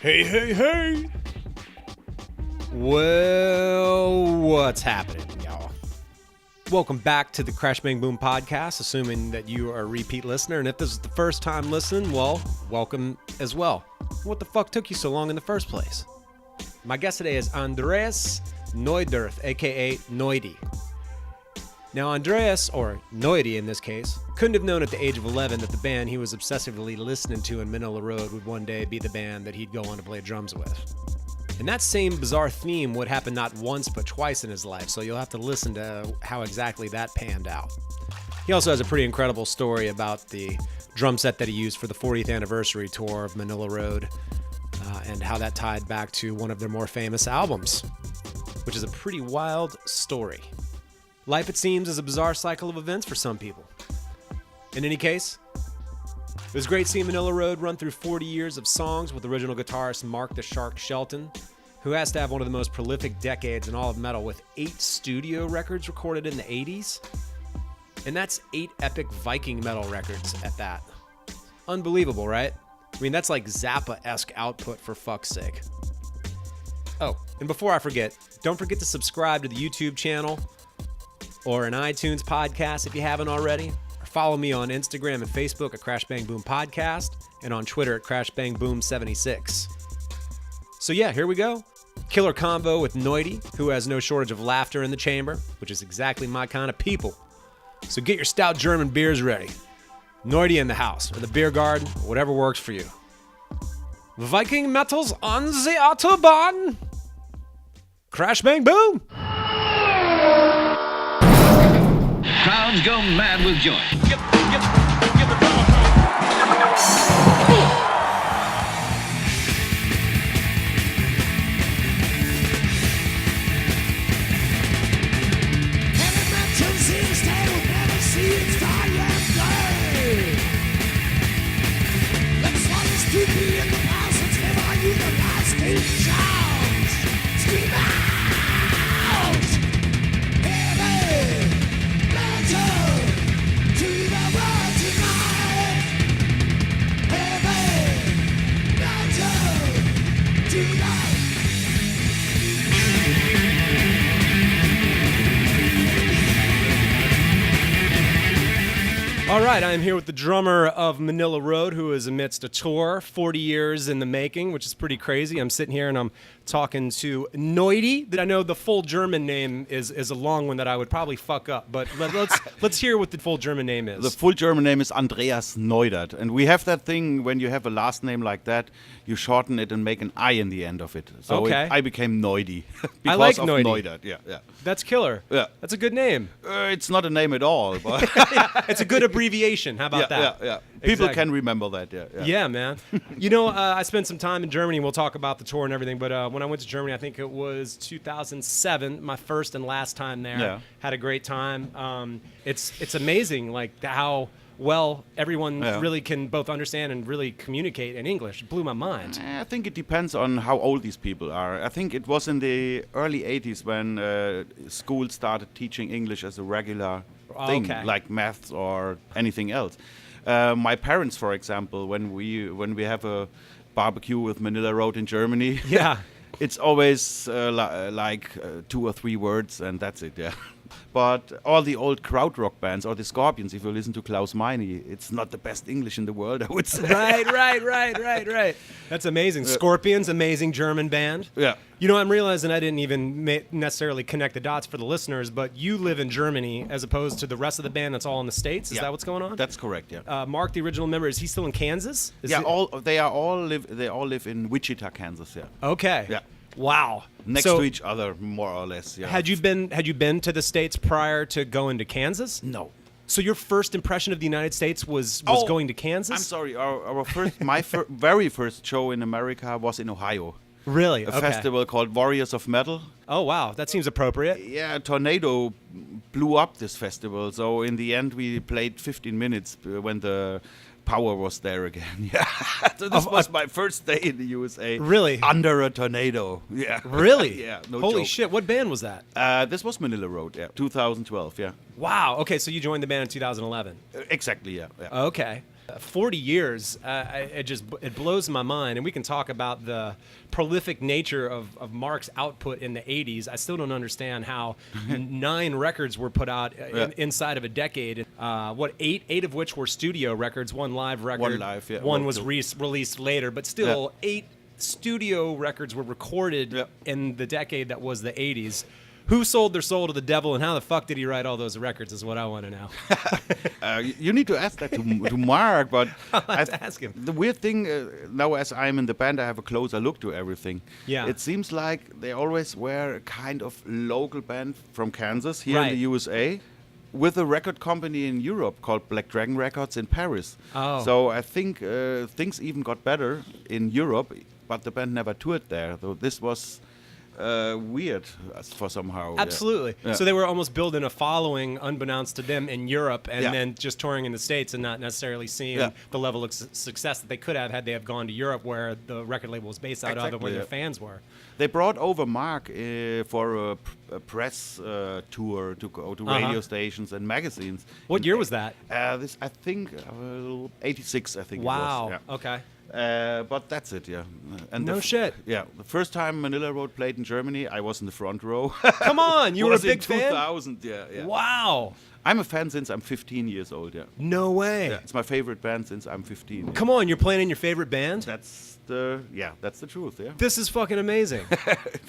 Hey. Well, what's happening, y'all? Welcome back to the Crash Bang Boom podcast, assuming that you are a repeat listener. And if this is the first time listening, well, welcome as well. What the fuck took you so long in the first place? My guest today is Andreas Neuderth, a.k.a. Neudi. Now, Andreas, or Neudi in this case, couldn't have known at the age of 11 that the band he was obsessively listening to in Manilla Road would one day be the band that he'd go on to play drums with. And that same bizarre theme would happen not once but twice in his life, so you'll have to listen to how exactly that panned out. He also has a pretty incredible story about the drum set that he used for the 40th anniversary tour of Manilla Road, and how that tied back to one of their more famous albums, which is a pretty wild story. Life, it seems, is a bizarre cycle of events for some people. In any case, it was great seeing Manilla Road run through 40 years of songs with original guitarist Mark the Shark Shelton, who has to have one of the most prolific decades in all of metal with 8 studio records recorded in the 80s. And that's 8 epic Viking metal records at that. Unbelievable, right? I mean, that's like Zappa-esque output, for fuck's sake. Oh, and before I forget, don't forget to subscribe to the YouTube channel or an iTunes podcast if you haven't already. Or follow me on Instagram and Facebook at Crash Bang Boom Podcast and on Twitter at Crash Bang Boom 76. So yeah, here we go. Killer combo with Neudi, who has no shortage of laughter in the chamber, which is exactly my kind of people. So get your stout German beers ready. Neudi in the house, or the beer garden, or whatever works for you. Viking metals on the autobahn. Crash Bang Boom. Crowds go mad with joy. Give the drum a All right, I am here with the drummer of Manilla Road, who is amidst a tour, 40 years in the making, which is pretty crazy. I'm sitting here and I'm talking to Neudi. That I know the full German name is a long one that I would probably fuck up, but let's hear what the full German name is. The full German name is Andreas Neuderth, and we have that thing when you have a last name like that, you shorten it and make an I in the end of it. So okay. I became Neudi because I like of Neudi. Neuderth. Yeah. That's killer. Yeah. That's a good name. It's not a name at all, but It's a good abbreviation. How about that? Yeah. People Exactly. can remember that. Yeah, man. You know, I spent some time in Germany. We'll talk about the tour and everything. But when I went to Germany, I think it was 2007, my first and last time there. Yeah. Had a great time. It's amazing, like how well everyone really can both understand and really communicate in English. It blew my mind. I think it depends on how old these people are. I think it was in the early 80s when school started teaching English as a regular thing, like maths or anything else. My parents, for example, when we have a barbecue with Manilla Road in Germany, it's always like 2 or 3 words and that's it. Yeah. But all the old krautrock bands or the Scorpions, if you listen to Klaus Meine, it's not the best English in the world, I would say. Right. That's amazing. Scorpions, amazing German band. Yeah. You know, I'm realizing I didn't even necessarily connect the dots for the listeners, but you live in Germany as opposed to the rest of the band that's all in the States. Is that what's going on? That's correct. Yeah. Mark, the original member, is he still in Kansas? They all live in Wichita, Kansas. Yeah. Okay. Yeah. Wow. Next So, to each other, more or less. Yeah. Had you been to the States prior to going to Kansas? No. So your first impression of the United States was going to Kansas? I'm sorry. My very first show in America was in Ohio. Really? A festival called Warriors of Metal. Oh, wow. That seems appropriate. Yeah, a tornado blew up this festival. So in the end, we played 15 minutes when the power was there again. Yeah. So this was my first day in the USA. Really? Under a tornado. Yeah. Really? Yeah. No Holy joke. shit. What band was that? This was Manilla Road. Yeah. 2012. Yeah. Wow. Okay. So you joined the band in 2011. Exactly. Yeah. Okay. 40 years, it blows my mind. And we can talk about the prolific nature of Mark's output in the 80s. I still don't understand how 9 records were put out inside of a decade. Eight of which were studio records, 1 live record. 1 live, yeah. One was released later, but still 8 studio records were recorded in the decade that was the 80s. Who sold their soul to the devil, and how the fuck did he write all those records is what I want to know. You need to ask that to Mark, but I'll have to ask him. The weird thing, now as I'm in the band, I have a closer look to everything. Yeah. It seems like they always were a kind of local band from Kansas here in the USA with a record company in Europe called Black Dragon Records in Paris. Oh. So I think things even got better in Europe, but the band never toured there. So this was... weird for somehow. Absolutely. Yeah. So they were almost building a following unbeknownst to them in Europe, and then just touring in the States and not necessarily seeing the level of success that they could have had they have gone to Europe, where the record label was based out of and where their fans were. They brought over Mark for a press tour to go to radio stations and magazines. What year was that? This, I think, 86, I think it was. Wow. Yeah. Okay. But that's it, yeah. And no shit. Yeah, the first time Manilla Road played in Germany, I was in the front row. Come on, you were a big fan? 2000, yeah. Wow. I'm a fan since I'm 15 years old, yeah. No way. Yeah, it's my favorite band since I'm 15. Come on, you're playing in your favorite band? That's the truth, yeah. This is fucking amazing.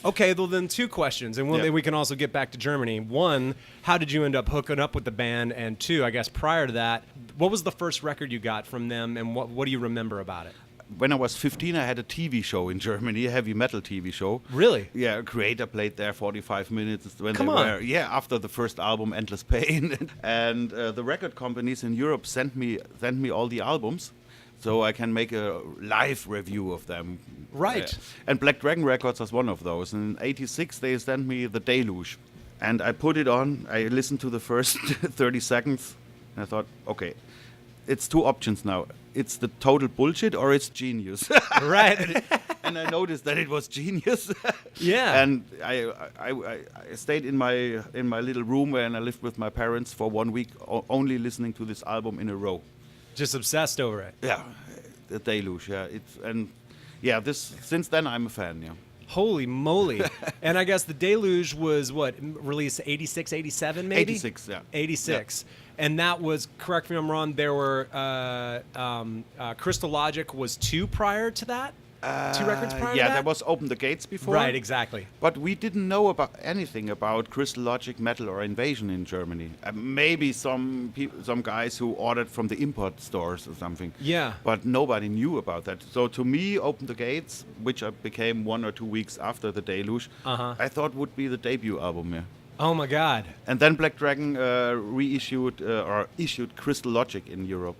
Okay, well then 2 questions, and we can also get back to Germany. 1, how did you end up hooking up with the band? And 2, I guess prior to that, what was the first record you got from them, and what do you remember about it? When I was 15, I had a TV show in Germany, a heavy metal TV show. Really? Yeah, a creator played there 45 minutes when Come they on. were after the first album, Endless Pain, and the record companies in Europe sent me all the albums, so I can make a live review of them. Right. And Black Dragon Records was one of those. In '86, they sent me The Deluge, and I put it on. I listened to the first 30 seconds, and I thought, okay, it's 2 options now. It's the total bullshit or it's genius. Right. And I noticed that it was genius. Yeah. And I stayed in my little room and I lived with my parents for 1 week, only listening to this album in a row. Just obsessed over it. Yeah, The Deluge. Yeah, since then I'm a fan. Yeah. Holy moly. And I guess The Deluge was released 86, 87 maybe? 86, yeah. 86. Yeah. And that was, correct me if I'm wrong, there were Crystal Logic was 2 prior to that? 2 records prior to that? Yeah, there was Open the Gates before. Right, exactly. But we didn't know anything about Crystal Logic, Metal, or Invasion in Germany. Maybe some guys who ordered from the import stores or something. Yeah. But nobody knew about that. So to me, Open the Gates, which became 1 or 2 weeks after The Deluge, I thought would be the debut album, yeah. Oh my God. And then Black Dragon issued Crystal Logic in Europe.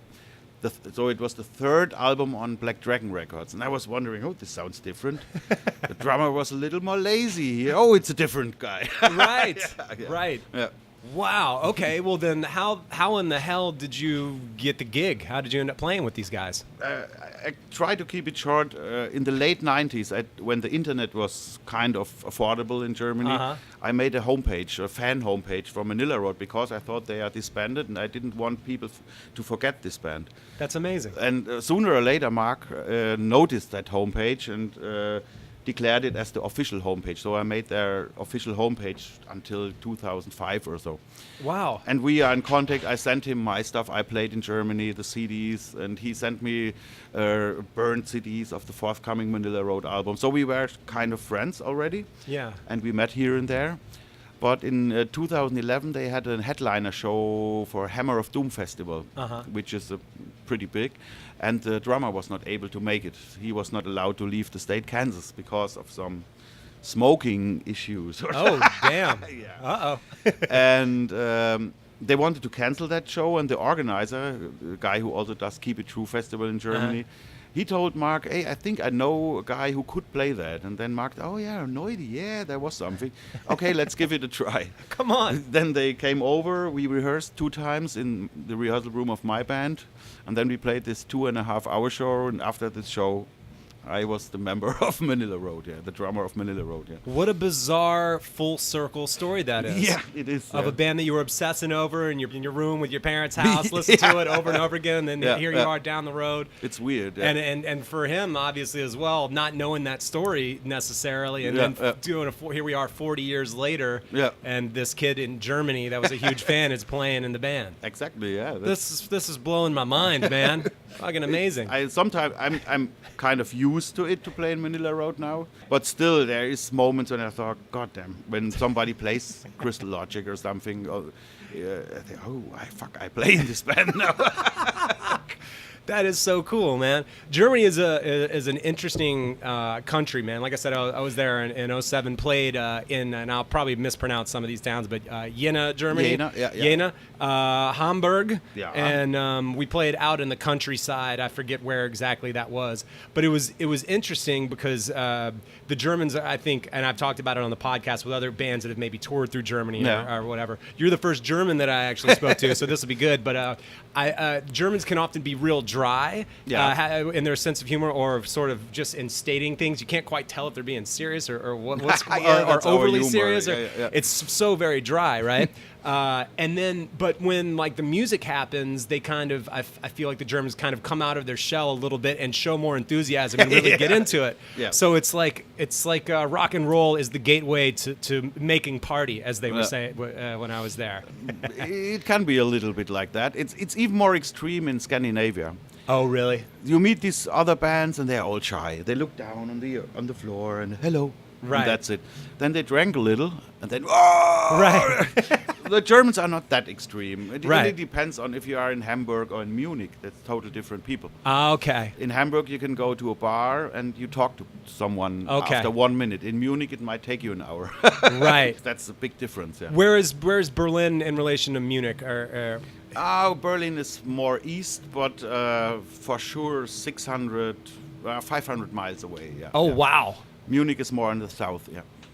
So it was the 3rd album on Black Dragon Records. And I was wondering, this sounds different. The drummer was a little more lazy. It's a different guy. Right, Yeah. right. Yeah. Wow, okay. Well then, how in the hell did you get the gig? How did you end up playing with these guys? I tried to keep it short. In the late 90s, when the internet was kind of affordable in Germany, I made a fan homepage for Manilla Road, because I thought they are disbanded and I didn't want people to forget this band. That's amazing. And sooner or later, Mark noticed that homepage and declared it as the official homepage. So I made their official homepage until 2005 or so. Wow. And we are in contact. I sent him my stuff I played in Germany, the CDs, and he sent me burned CDs of the forthcoming Manilla Road album. So we were kind of friends already. Yeah. And we met here and there. But in 2011, they had a headliner show for Hammer of Doom Festival, which is pretty big. And the drummer was not able to make it. He was not allowed to leave the state Kansas because of some smoking issues. Oh, damn. Yeah. Uh-oh. And they wanted to cancel that show, and the organizer, the guy who also does Keep It True Festival in Germany, he told Mark, hey, I think I know a guy who could play that. And then Mark, oh yeah, Neudi, yeah, there was something. Okay, let's give it a try. Come on. Then they came over, we rehearsed 2 times in the rehearsal room of my band, and then we played this 2.5-hour show, and after this show, I was the member of Manilla Road, the drummer of Manilla Road, What a bizarre full circle story that is. Yeah, it is. Of a band that you were obsessing over in your room with your parents' house, listen to it over and over again, and then here you are down the road. It's weird. And for him, obviously, as well, not knowing that story necessarily, and then doing here we are 40 years later, and this kid in Germany that was a huge fan is playing in the band. Exactly, yeah. This is blowing my mind, man. Fucking amazing. Sometimes I'm kind of used to it to play in Manilla Road now, but still there is moments when I thought, God damn, when somebody plays Crystal Logic or something, I think, I play in this band now. That is so cool, man. Germany is an interesting country, man. Like I said, I was there in 07, played in, and I'll probably mispronounce some of these towns, but Jena, Germany. Jena, Hamburg, and we played out in the countryside. I forget where exactly that was, but it was interesting because the Germans, I think, and I've talked about it on the podcast with other bands that have maybe toured through Germany or whatever. You're the first German that I actually spoke to, so this will be good. But Germans can often be real dry in their sense of humor, or sort of just in stating things. You can't quite tell if they're being serious or or overly serious. It's so very dry, right? But when like the music happens, they kind of, I feel like the Germans kind of come out of their shell a little bit and show more enthusiasm and really get into it. Yeah. So it's like rock and roll is the gateway to making party, as they would say when I was there. It can be a little bit like that. It's even more extreme in Scandinavia. Oh, really? You meet these other bands and they're all shy. They look down on the floor and hello. Right. And that's it. Then they drank a little, and then right. The Germans are not that extreme. It really depends on if you are in Hamburg or in Munich. That's totally different people. Okay. In Hamburg, you can go to a bar and you talk to someone after 1 minute. In Munich, it might take you an hour. Right. That's a big difference. Yeah. Where is Berlin in relation to Munich? Berlin is more east, but for sure 500 miles away. Yeah. Oh, wow. Munich is more in the south,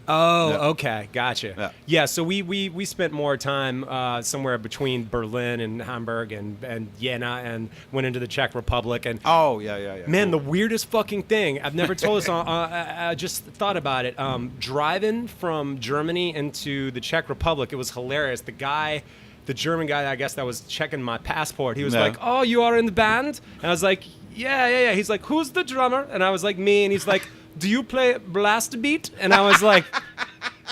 Okay, gotcha. Yeah, so we spent more time somewhere between Berlin and Hamburg and Jena, and went into the Czech Republic. And man, the weirdest fucking thing, I've never told this, I just thought about it. Driving from Germany into the Czech Republic, it was hilarious. The German guy, I guess, that was checking my passport, he was like, "Oh, you are in the band?" And I was like, yeah. He's like, "Who's the drummer?" And I was like, "Me." And he's like, "Do you play blast beat?" And I was like,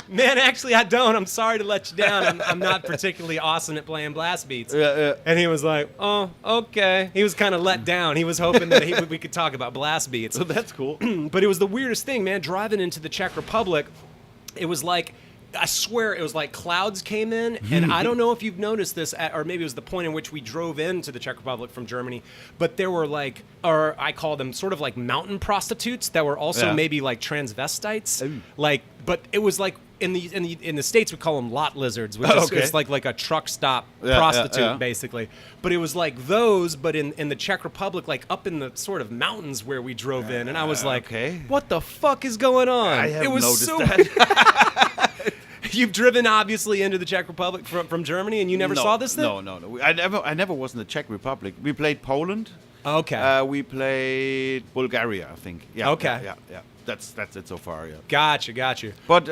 "Man, actually, I don't. I'm sorry to let you down. I'm not particularly awesome at playing blast beats." And he was like, "Oh, okay." He was kind of let down. He was hoping that we could talk about blast beats. So that's cool. But it was the weirdest thing, man. Driving into the Czech Republic, it was like, I swear it was like clouds came in, and I don't know if you've noticed this, or maybe it was the point in which we drove into the Czech Republic from Germany, but there were like, or I call them sort of like mountain prostitutes that were also maybe like transvestites. Ooh. Like, but it was like in the States we call them lot lizards, which is it's like a truck stop prostitute basically. But it was like those, but in the Czech Republic, like up in the sort of mountains where we drove in, and I was like, what the fuck is going on? I haven't noticed so that. You've driven obviously into the Czech Republic from Germany, and you never saw this thing? No. I never was in the Czech Republic. We played Poland. Okay. We played Bulgaria, I think. Yeah. Okay. Yeah. That's it so far. Yeah. Gotcha. But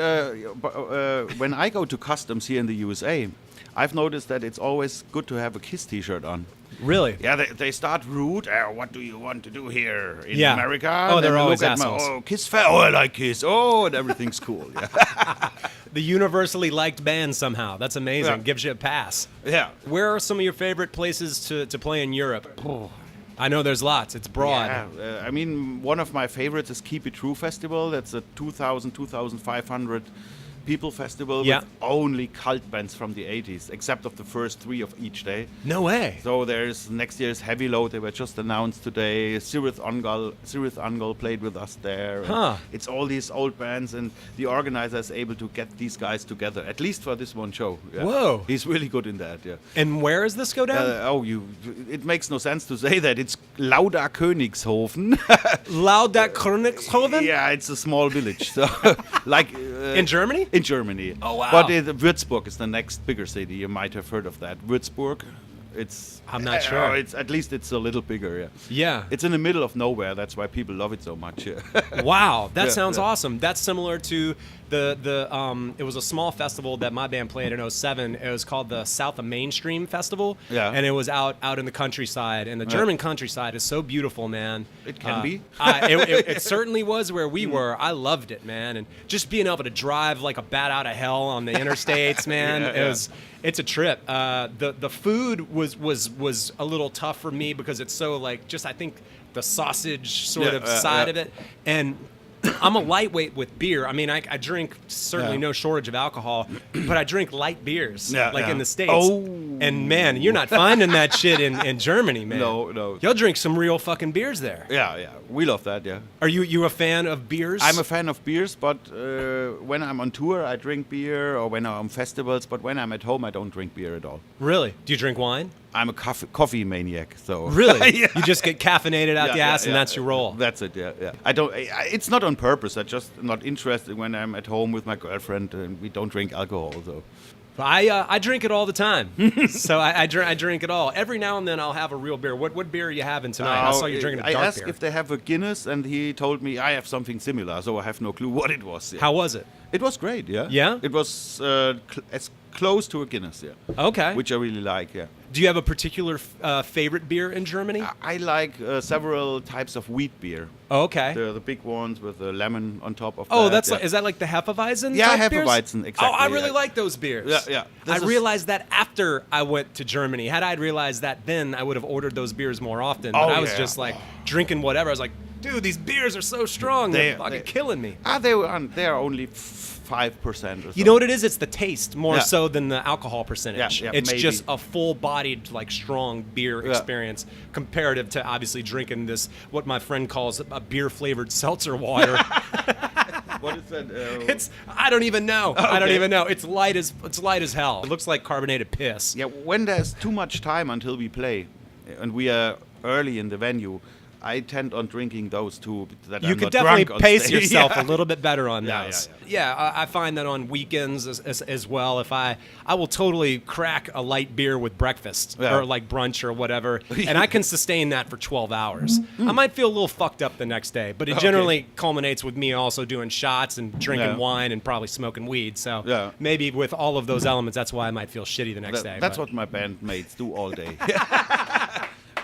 when I go to customs here in the USA, I've noticed that it's always good to have a KISS T-shirt on. Really? Yeah, they start rude. What do you want to do here in America? Oh, they're always assholes. KISS fan. Oh, I like KISS. Oh, and everything's cool. Yeah. The universally liked band somehow. That's amazing. Yeah. Gives you a pass. Yeah. Where are some of your favorite places to play in Europe? I know there's lots. It's broad. Yeah. I mean, one of my favorites is Keep It True Festival. That's a 2,500 people festival with only cult bands from the 80s, except of the first 3 of each day. No way. So there's next year's Heavy Load. They were just announced today. Cirith Ungol played with us there. It's all these old bands, and the organizer is able to get these guys together, at least for this one show. Yeah. Whoa. He's really good in that, yeah. And where does this go down? It makes no sense to say that. It's Lauda Königshofen. Lauda Königshofen? Yeah, it's a small village. So, like in Germany? In Germany. Oh, wow. But Würzburg is the next bigger city. You might have heard of that. Würzburg. I'm not sure. It's at least it's a little bigger. Yeah. Yeah. It's in the middle of nowhere. That's why people love it so much. Yeah. Wow, that sounds awesome. That's similar to it was a small festival that my band played in 2007. It was called the South of Mainstream Festival. Yeah. And it was out in the countryside, and the German countryside is so beautiful, man. It can be. It certainly was where we were. I loved it, man. And just being able to drive like a bat out of hell on the interstates, man, it's a trip. The food was a little tough for me because it's so like just I think the sausage sort of side of it. And I'm a lightweight with beer. I mean, I drink certainly no shortage of alcohol, but I drink light beers in the States. Oh. And man, you're not finding that shit in Germany, man. No. Y'all drink some real fucking beers there. Yeah. We love that, yeah. Are you a fan of beers? I'm a fan of beers, but when I'm on tour, I drink beer, or when I'm on festivals, but when I'm at home, I don't drink beer at all. Really? Do you drink wine? I'm a coffee maniac, so... Really? Yeah. You just get caffeinated out the ass and that's your roll? That's it, yeah. It's not on purpose. I'm just not interested when I'm at home with my girlfriend and we don't drink alcohol, so... I drink it all the time. So I drink it all. Every now and then I'll have a real beer. What beer are you having tonight? I saw you drinking a dark beer. I asked if they have a Guinness, and he told me I have something similar, so I have no clue what it was. Yeah. How was it? It was great, yeah. Yeah? It was as close to a Guinness, yeah. Okay. Which I really like, yeah. Do you have a particular favorite beer in Germany? I like several types of wheat beer. Oh, okay. The big ones with the lemon on top of that. Is that like the Hefeweizen? Yeah, type beers? Hefeweizen, exactly. Oh, I really like those beers. Yeah. I realized that after I went to Germany. Had I realized that then, I would have ordered those beers more often. But I was just like drinking whatever. I was like, dude, these beers are so strong. They're fucking killing me. They are only 5% or something. You know what it is? It's the taste more so than the alcohol percentage. Yeah, it's maybe. just a full-bodied, like strong beer experience comparative to obviously drinking this, what my friend calls a beer-flavored seltzer water. What is that? I don't even know. Okay. I don't even know. It's light as hell. It looks like carbonated piss. Yeah, when there's too much time until we play, and we are early in the venue, I tend on drinking those two. You could definitely pace yourself a little bit better on those. Yeah. I find that on weekends as well. If I will totally crack a light beer with breakfast or like brunch or whatever, and I can sustain that for 12 hours. I might feel a little fucked up the next day, but it generally culminates with me also doing shots and drinking wine and probably smoking weed. So maybe with all of those elements, that's why I might feel shitty the next day. That's what my bandmates do all day.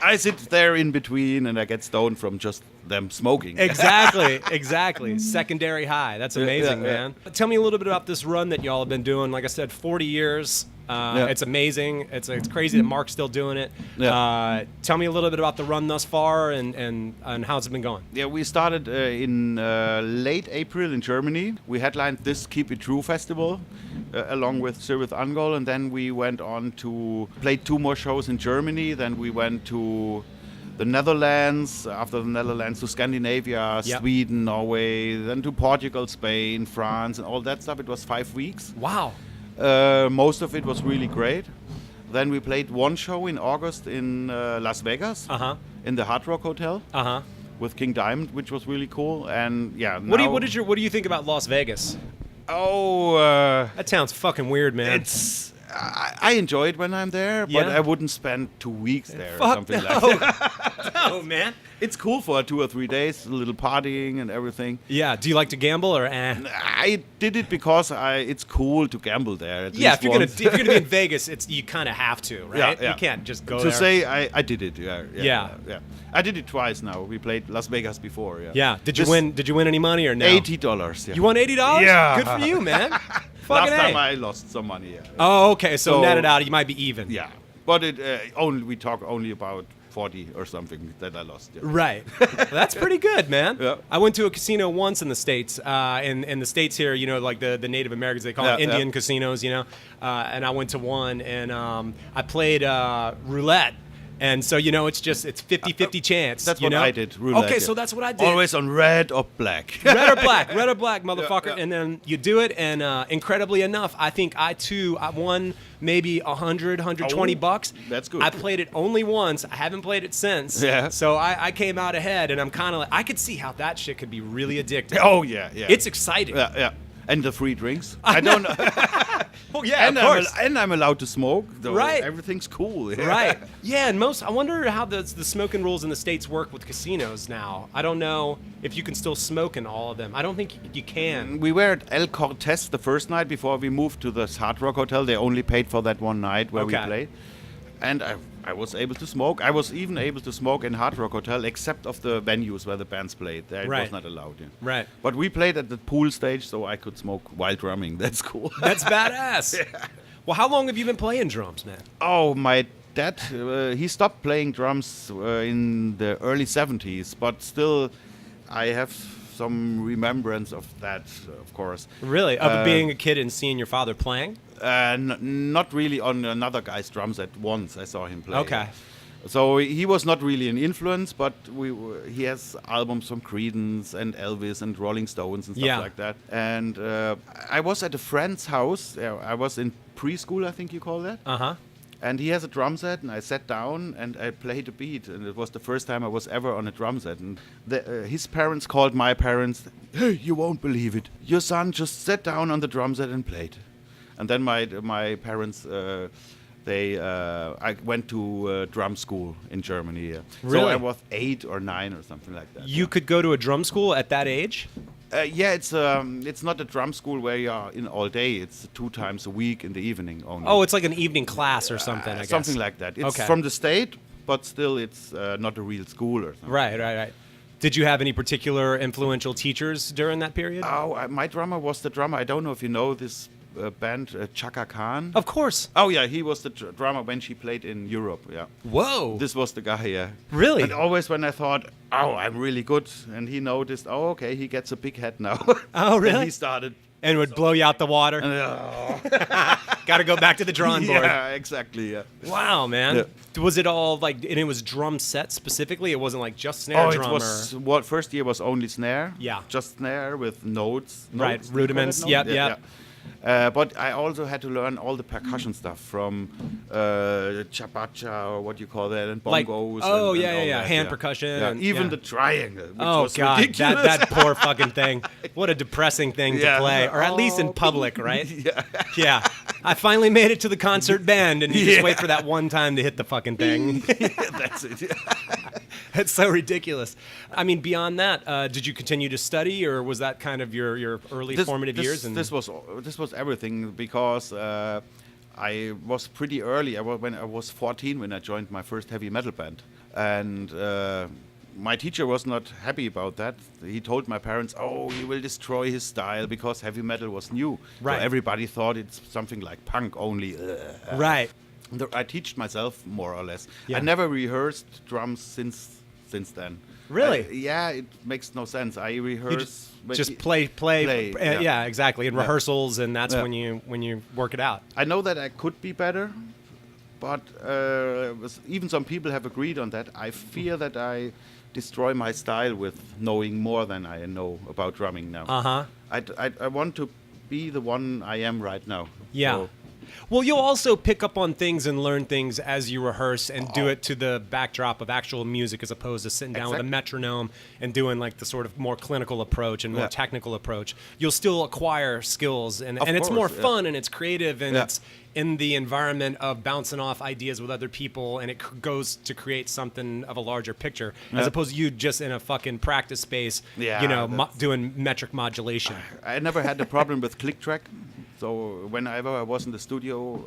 I sit there in between and I get stoned from just them smoking. Exactly. Secondary high. That's amazing, man. Tell me a little bit about this run that y'all have been doing. Like I said, 40 years. It's amazing. It's crazy that Mark's still doing it. Tell me a little bit about the run thus far and how's it been going. Yeah, we started in late April in Germany. We headlined this Keep It True festival along with Sir with Angol, and then we went on to play 2 more shows in Germany. Then we went to the Netherlands, after the Netherlands to Scandinavia, Sweden, Norway, then to Portugal, Spain, France, and all that stuff. It was 5 weeks. Wow. Most of it was really great. Then we played 1 show in August in Las Vegas, in the Hard Rock Hotel, with King Diamond, which was really cool. And what do you think about Las Vegas? That sounds fucking weird, man. I enjoy it when I'm there, but I wouldn't spend 2 weeks there or something like that. No, man. It's cool for 2 or 3 days, a little partying and everything. Yeah. Do you like to gamble or I did it because it's cool to gamble there. If you're gonna be in Vegas, you kind of have to, right? You can't just go there. To say I did it. Yeah. I did it twice now. We played Las Vegas before. Yeah. Did you win? Did you win any money or no? $80. Yeah. You won $80? Yeah. Good for you, man. Last time I lost some money. Yeah. Oh, okay. So net it out, you might be even. Yeah, but we talk only about 40 or something that I lost. Yeah. Right. Well, that's pretty good, man. Yeah. I went to a casino once in the States. In the States here, like the Native Americans, they call it Indian casinos, and I went to one and I played roulette. And so, it's 50-50 chance. That's what I did, roulette. Okay, so that's what I did. Always on red or black. Red or black, motherfucker. Yeah. And then you do it, and incredibly enough, I think I won maybe $120. That's good. I played it only once. I haven't played it since. Yeah. So I came out ahead, and I'm kind of like, I could see how that shit could be really addictive. Oh, yeah. It's exciting. Yeah. And the free drinks. I don't know. Well, yeah, of course. And I'm allowed to smoke. So Right. Everything's cool. Right. Yeah, and I wonder how the smoking rules in the States work with casinos now. I don't know if you can still smoke in all of them. I don't think you can. We were at El Cortez the first night before we moved to the Hard Rock Hotel. They only paid for that one night where we played. And I was able to smoke. I was even able to smoke in Hard Rock Hotel, except of the venues where the bands played. There it was not allowed. Yeah. Right. But we played at the pool stage, so I could smoke while drumming. That's cool. That's badass. Yeah. Well, how long have you been playing drums, man? Oh, my dad, he stopped playing drums in the early 70s, but still I have some remembrance of that, of course. Really? Of being a kid and seeing your father playing? Not really on another guy's drums at once. I saw him play. Okay. So he was not really an influence, but he has albums from Creedence and Elvis and Rolling Stones and stuff like that. And I was at a friend's house. I was in preschool, I think you call that. Uh-huh. And he has a drum set, and I sat down and I played a beat. And it was the first time I was ever on a drum set. And his parents called my parents, "Hey, you won't believe it. Your son just sat down on the drum set and played." And then my parents, I went to drum school in Germany. Yeah. Really? So I was 8 or 9 or something like that. You could go to a drum school at that age? Yeah, it's not a drum school where you are in all day. It's 2 times a week in the evening only. Oh, it's like an evening class or something, I guess. Something like that. It's from the state, but still it's not a real school or something. Right. Did you have any particular influential teachers during that period? Oh, my drummer was the drummer. I don't know if you know this band, Chaka Khan. Of course. Oh, yeah, he was the drummer when she played in Europe, yeah. Whoa. This was the guy, yeah. Really? And always when I thought, oh, I'm really good, and he noticed, oh, okay, he gets a big head now. Oh, really? And he started. And would blow you out the water. Got to go back to the drawing board. Yeah, exactly, yeah. Wow, man. Yeah. Was it all like, and it was drum set specifically? It wasn't like just snare drum? It was, first year was only snare. Yeah. Just snare with notes. Right, rudiments. Yep. But I also had to learn all the percussion stuff from chapacha or what you call that, and bongos. Hand percussion. Even the triangle. Which was God, ridiculous. that poor fucking thing. What a depressing thing to play, or at least in public, right? Yeah. I finally made it to the concert band, and you just wait for that one time to hit the fucking thing. That's it. It's so ridiculous. I mean, beyond that, did you continue to study, or was that kind of your early formative years? This was everything, because I was pretty early. I was 14 when I joined my first heavy metal band, and my teacher was not happy about that. He told my parents, "Oh, he will destroy his style," because heavy metal was new. Right. So everybody thought it's something like punk only. Right. I taught myself more or less. Yeah. I never rehearsed drums since then. Really? It makes no sense. I rehearse. Just play. Yeah, exactly. In rehearsals, and that's when you work it out. I know that I could be better, but even some people have agreed on that. I fear that I destroy my style with knowing more than I know about drumming now. I want to be the one I am right now. Yeah. So, well, you'll also pick up on things and learn things as you rehearse and do it to the backdrop of actual music, as opposed to sitting down with a metronome and doing like the sort of more clinical approach and more technical approach. You'll still acquire skills, and it's more fun and it's creative, and it's in the environment of bouncing off ideas with other people, and it goes to create something of a larger picture, as opposed to you just in a fucking practice space, doing metric modulation. I never had a problem with click track. So whenever I was in the studio,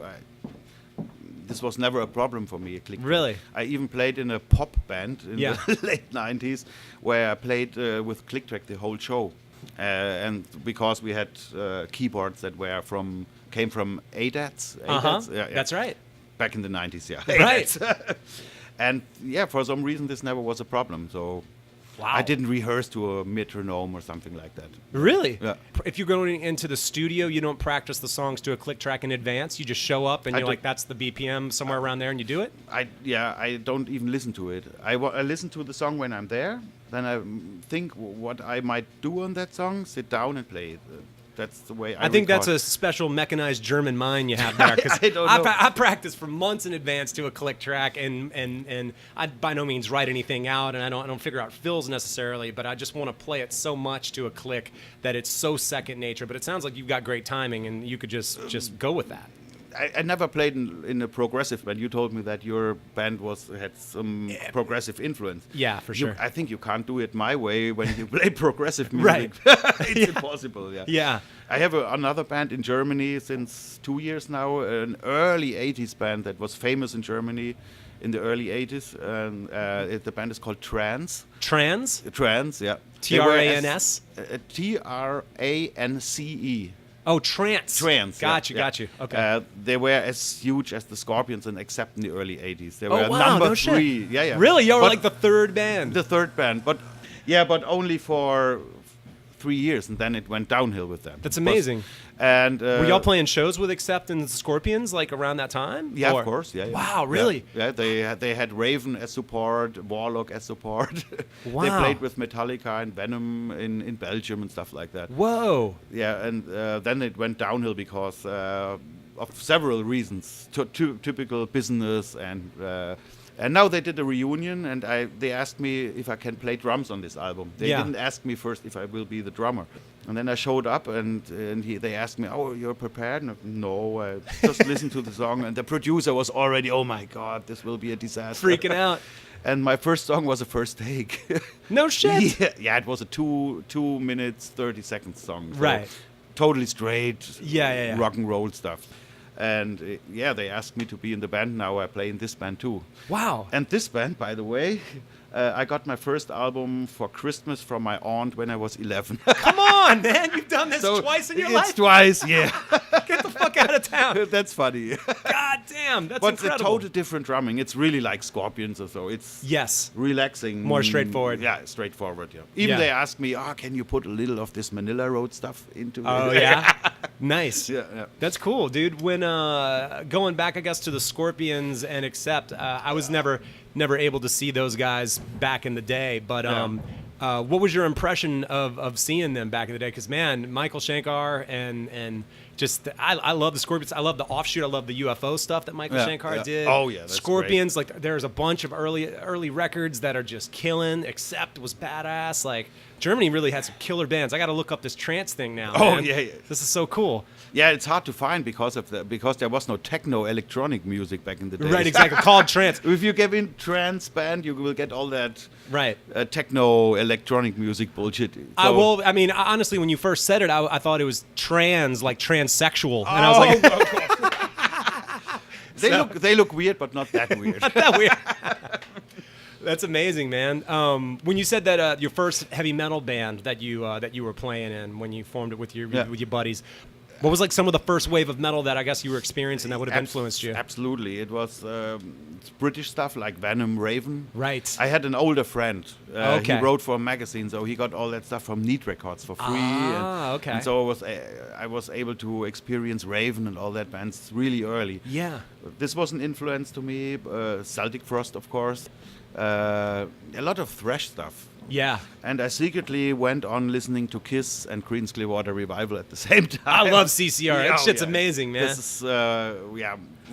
this was never a problem for me. Really? I even played in a pop band in the late 90s, where I played with click track the whole show. And because we had keyboards that came from ADATs. That's right. Back in the 90s, Right. And for some reason this never was a problem. So wow. I didn't rehearse to a metronome or something like that. Really? Yeah. If you're going into the studio, you don't practice the songs to a click track in advance? You just show up and you're like, that's the BPM somewhere around there, and you do it? I don't even listen to it. I listen to the song when I'm there. Then I think what I might do on that song, sit down and play it. That's the way I think that's a special mechanized German mind you have there. Because I don't know. I practice for months in advance to a click track, and I by no means write anything out, and I don't figure out fills necessarily, but I just want to play it so much to a click that it's so second nature. But it sounds like you've got great timing, and you could just go with that. I never played in a progressive band. You told me that your band had some progressive influence. Yeah, for sure. I think you can't do it my way when you play progressive music. Right. It's impossible. Yeah. Yeah. I have another band in Germany since 2 years now, an early 80s band that was famous in Germany in the early 80s. And the band is called Trance. Trance? Trance, yeah. Trans? Trance. Oh, Trance. Trance. Got yeah. you. Okay. They were as huge as the Scorpions, and except in the early 80s. They Oh, were wow, number no 3. shit. Yeah. Really? You were But like the third band. the third band, but only for 3 years, and then it went downhill with them. That's amazing. And were y'all playing shows with Accept and Scorpions like around that time? Yeah, Or- of course. Yeah. Wow, really? Yeah. They had Raven as support, Warlock as support. Wow. They played with Metallica and Venom in Belgium and stuff like that. Whoa. Yeah, and then it went downhill because of several reasons. Typical business and now they did a reunion, and they asked me if I can play drums on this album. They didn't ask me first if I will be the drummer. And then I showed up, and they asked me, "Oh, you're prepared?" And no, I just listened to the song, and the producer was already, "Oh my God, this will be a disaster." Freaking out. And my first song was a first take. No shit. Yeah, it was a 2 minutes 30 seconds song. So Right. Totally straight. Yeah. Rock and roll stuff. And they asked me to be in the band. Now I play in this band too. Wow. And this band, by the way, I got my first album for Christmas from my aunt when I was 11. Come on, man. You've done this So twice in your it's life. twice, yeah. Get the fuck out of town. That's funny. God damn. That's But it's a incredible. total different drumming. It's really like Scorpions or so. It's Yes. relaxing. More straightforward. Yeah, straightforward, yeah. Even Yeah. they asked me, can you put a little of this Manilla Road stuff into Oh, it? yeah? Nice. Yeah. That's cool, dude. When going back, I guess, to the Scorpions and Accept, I was never able to see those guys back in the day. But what was your impression of seeing them back in the day? Because man, Michael Shankar and just I love the Scorpions. I love the offshoot. I love the UFO stuff that Michael Shankar did. Oh yeah, that's Scorpions. Like there's a bunch of early records that are just killing. Accept was badass. Like Germany really had some killer bands. I got to look up this trance thing now. Oh, man. yeah. This is so cool. Yeah, it's hard to find because there was no techno electronic music back in the day. Right, exactly. Called trance. If you get in trance band, you will get all that Right. techno electronic music bullshit. I mean, honestly, when you first said it, I thought it was trans, like transsexual, and I was like, they look weird, but not that weird. not that weird. That's amazing, man. When you said that your first heavy metal band that you were playing in when you formed it with your buddies, what was like some of the first wave of metal that I guess you were experiencing that would have influenced you? Absolutely, it was British stuff like Venom, Raven. Right. I had an older friend. Okay. He wrote for a magazine, so he got all that stuff from Neat Records for free. Okay. And so I was able to experience Raven and all that bands really early. Yeah. This was an influence to me. Celtic Frost, of course. A lot of thrash stuff. Yeah. And I secretly went on listening to Kiss and Creedence Clearwater Revival at the same time. I love C.C.R. That shit's yeah. amazing, man. This is,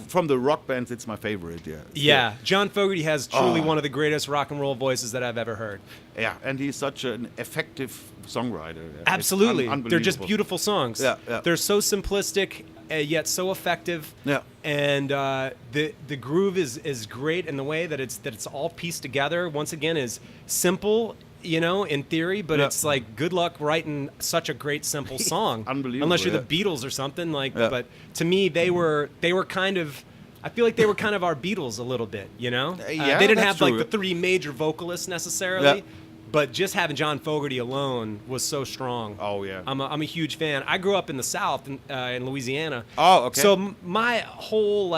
from the rock bands, it's my favorite, yeah. Yeah. John Fogerty has truly one of the greatest rock and roll voices that I've ever heard. Yeah, and he's such an effective songwriter. Yeah. Absolutely. They're just unbelievable. beautiful songs. Yeah. They're so simplistic, yet so effective. Yeah. And the groove is great in the way that it's all pieced together. Once again, is simple, in theory, but it's like good luck writing such a great simple song. Unbelievable. Unless you're the Beatles or something like. Yeah. But to me, they were kind of. I feel like they were kind of our Beatles a little bit. Yeah, they didn't that's have like true. the three major vocalists necessarily. Yeah. But just having John Fogerty alone was so strong. Oh, yeah. I'm a huge fan. I grew up in the South, in Louisiana. Oh, okay. So my whole,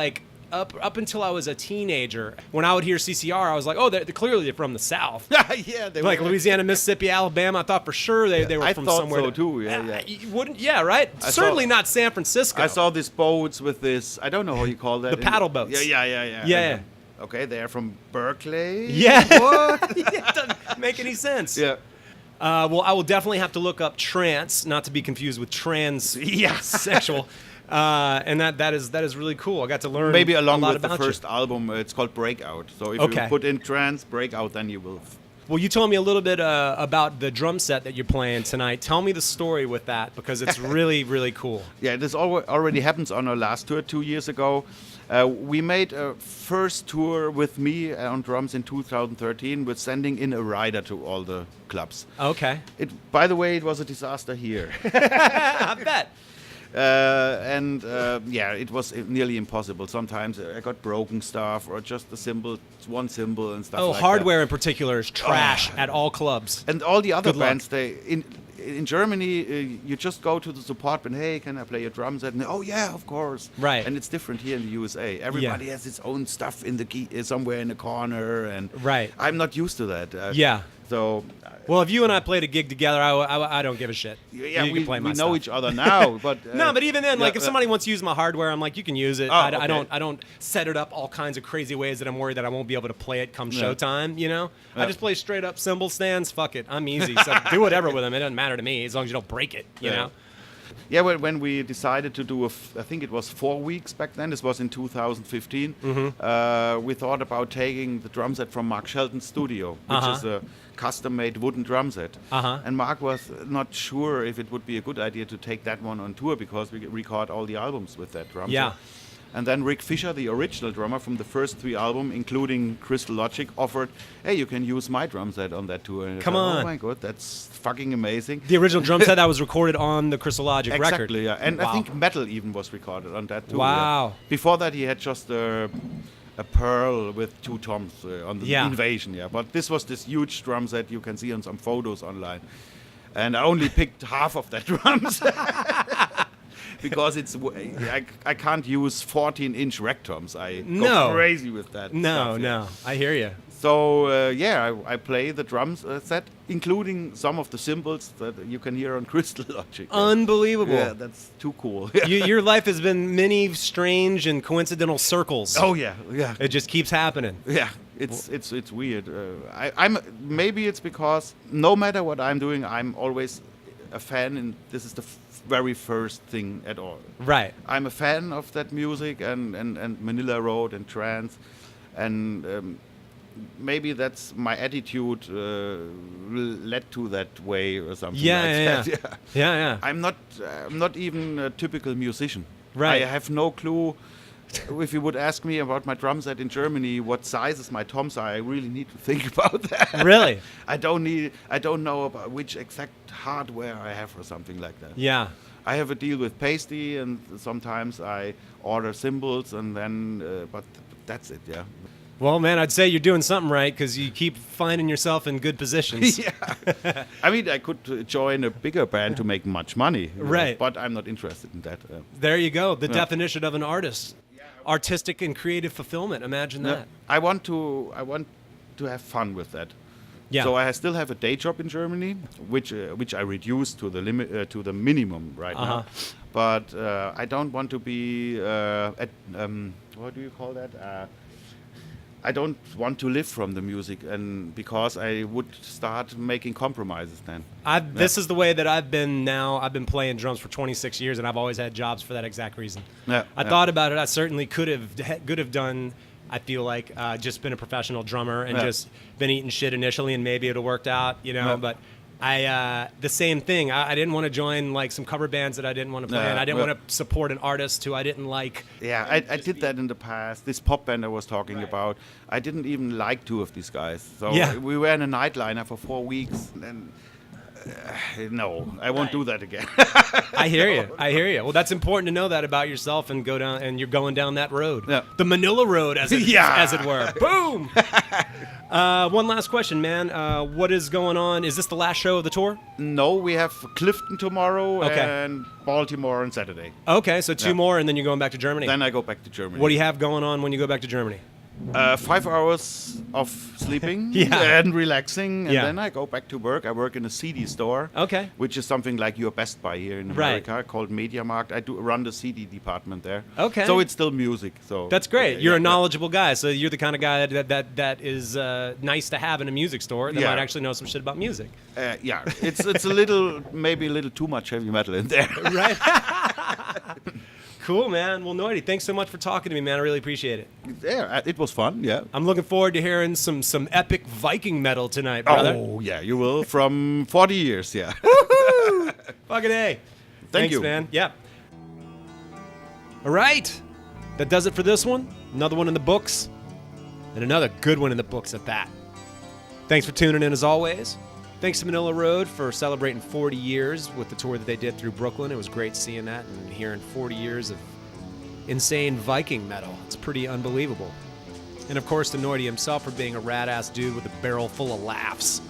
up until I was a teenager, when I would hear C.C.R., I was like, oh, they're clearly from the South. Yeah, they Like were. Louisiana, Mississippi, Alabama. I thought for sure they were I from thought somewhere. so, too. Yeah. You wouldn't? Yeah, right? Certainly not San Francisco. I saw these boats with this, I don't know how you call that. The paddle boats. Yeah. Yeah. Okay, they're from Berkeley? Yeah. What? It doesn't make any sense. Yeah. Well, I will definitely have to look up trance, not to be confused with transsexual. And that is really cool. I got to learn maybe along a lot with the about first album. It's called Breakout. So if you put in trance Breakout, then you will. Well, you told me a little bit about the drum set that you're playing tonight. Tell me the story with that, because it's really, really cool. Yeah, this already happens on our last tour 2 years ago. We made a first tour with me on drums in 2013 with sending in a rider to all the clubs. Okay. By the way, it was a disaster here. I bet. It was nearly impossible. Sometimes I got broken stuff or just one cymbal and stuff like that. Oh, hardware in particular is trash at all clubs. And all the other bands, in Germany, you just go to the support band, hey, can I play your drum set? And oh, yeah, of course. Right. And it's different here in the USA. Everybody has its own stuff in the key, somewhere in the corner. And right. I'm not used to that. So... Well, if you and I played a gig together, I don't give a shit. Yeah, you we can play my know stuff. each other now, but no, but even then, like if somebody wants to use my hardware, I'm like, you can use it. Oh, okay. I don't set it up all kinds of crazy ways that I'm worried that I won't be able to play it come showtime. You know, I just play straight up cymbal stands. Fuck it, I'm easy. So do whatever with them. It doesn't matter to me as long as you don't break it. You know. Yeah, well, when we decided to do, I think it was 4 weeks back then, this was in 2015, we thought about taking the drum set from Mark Shelton's studio, which is a custom-made wooden drum set. And Mark was not sure if it would be a good idea to take that one on tour because we record all the albums with that drum set. And then Rick Fisher, the original drummer from the first 3 albums, including Crystal Logic, offered, hey, you can use my drum set on that tour. And Come on. Oh my God, that's fucking amazing. The original drum set that was recorded on the Crystal Logic record. Exactly, yeah. And I think Metal even was recorded on that too. Wow. Yeah. Before that, he had just a Pearl with 2 toms on the Invasion, But this was this huge drum set you can see on some photos online. And I only picked half of that drum set. Because I can't use 14-inch rack toms. I go crazy with that. No, I hear you. So I play the drums set, including some of the cymbals that you can hear on Crystal Logic. Unbelievable. Yeah, that's too cool. Your life has been many strange and coincidental circles. Oh yeah. It just keeps happening. Yeah, it's weird. Maybe it's because no matter what I'm doing, I'm always a fan, and this is the very first thing at all. Right. I'm a fan of that music and Manilla Road and Trance, and maybe that's my attitude led to that way or something like that. Yeah. I'm not even a typical musician. Right. I have no clue. If you would ask me about my drum set in Germany, what sizes my toms are, I really need to think about that. Really? I don't know about which exact hardware I have or something like that. Yeah. I have a deal with Pasty, and sometimes I order cymbals, and then, but that's it, yeah. Well, man, I'd say you're doing something right because you keep finding yourself in good positions. Yeah. I mean, I could join a bigger band to make much money. Right. But I'm not interested in that. There you go. The definition of an artist. Artistic and creative fulfillment. Imagine that. I want to have fun with that. Yeah. So I still have a day job in Germany, which I reduced to the limit to the minimum right now. But I don't want to be at what do you call that? I don't want to live from the music, and because I would start making compromises then. This is the way that I've been now. I've been playing drums for 26 years, and I've always had jobs for that exact reason. I thought about it. I certainly could have done, I feel like, just been a professional drummer and just been eating shit initially, and maybe it would have worked out, you know, but... the same thing. I didn't want to join like some cover bands that I didn't want to play in. I didn't want to support an artist who I didn't like. Yeah, I did that in the past. This pop band I was talking about, I didn't even like 2 of these guys. So we were in a nightliner for 4 weeks, and no, I won't do that again. I hear you. Well, that's important to know that about yourself, and go down, and you're going down that road. Yeah. The Manilla Road, as it were. Boom. One last question, man. What is going on? Is this the last show of the tour? No, we have Clifton tomorrow and Baltimore on Saturday. Okay, so 2 more, and then you're going back to Germany. Then I go back to Germany. What do you have going on when you go back to Germany? 5 hours of sleeping Yeah. and relaxing, and Yeah. then I go back to work. I work in a CD store, Okay. which is something like your Best Buy here in Right. America, called MediaMarkt. I do run the CD department there. Okay. So it's still music. So That's great. okay, You're a yeah. knowledgeable guy, so you're the kind of guy that is nice to have in a music store that Yeah. might actually know some shit about music. Yeah, it's a little, maybe a little too much heavy metal in there. Right. Cool, man. Well, Neudi, thanks so much for talking to me, man. I really appreciate it. Yeah, it was fun. Yeah. I'm looking forward to hearing some epic Viking metal tonight, brother. Oh yeah, you will from 40 years. Yeah. Fucking A. Thank Thanks, you, man. Yeah. All right. That does it for this one. Another one in the books. And another good one in the books at that. Thanks for tuning in as always. Thanks to Manilla Road for celebrating 40 years with the tour that they did through Brooklyn. It was great seeing that and hearing 40 years of insane Viking metal. It's pretty unbelievable. And of course to Neudi himself for being a rad-ass dude with a barrel full of laughs.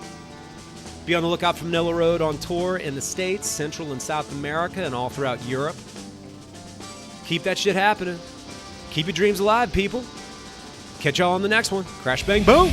Be on the lookout for Manilla Road on tour in the States, Central and South America, and all throughout Europe. Keep that shit happening. Keep your dreams alive, people. Catch y'all on the next one. Crash, bang, boom!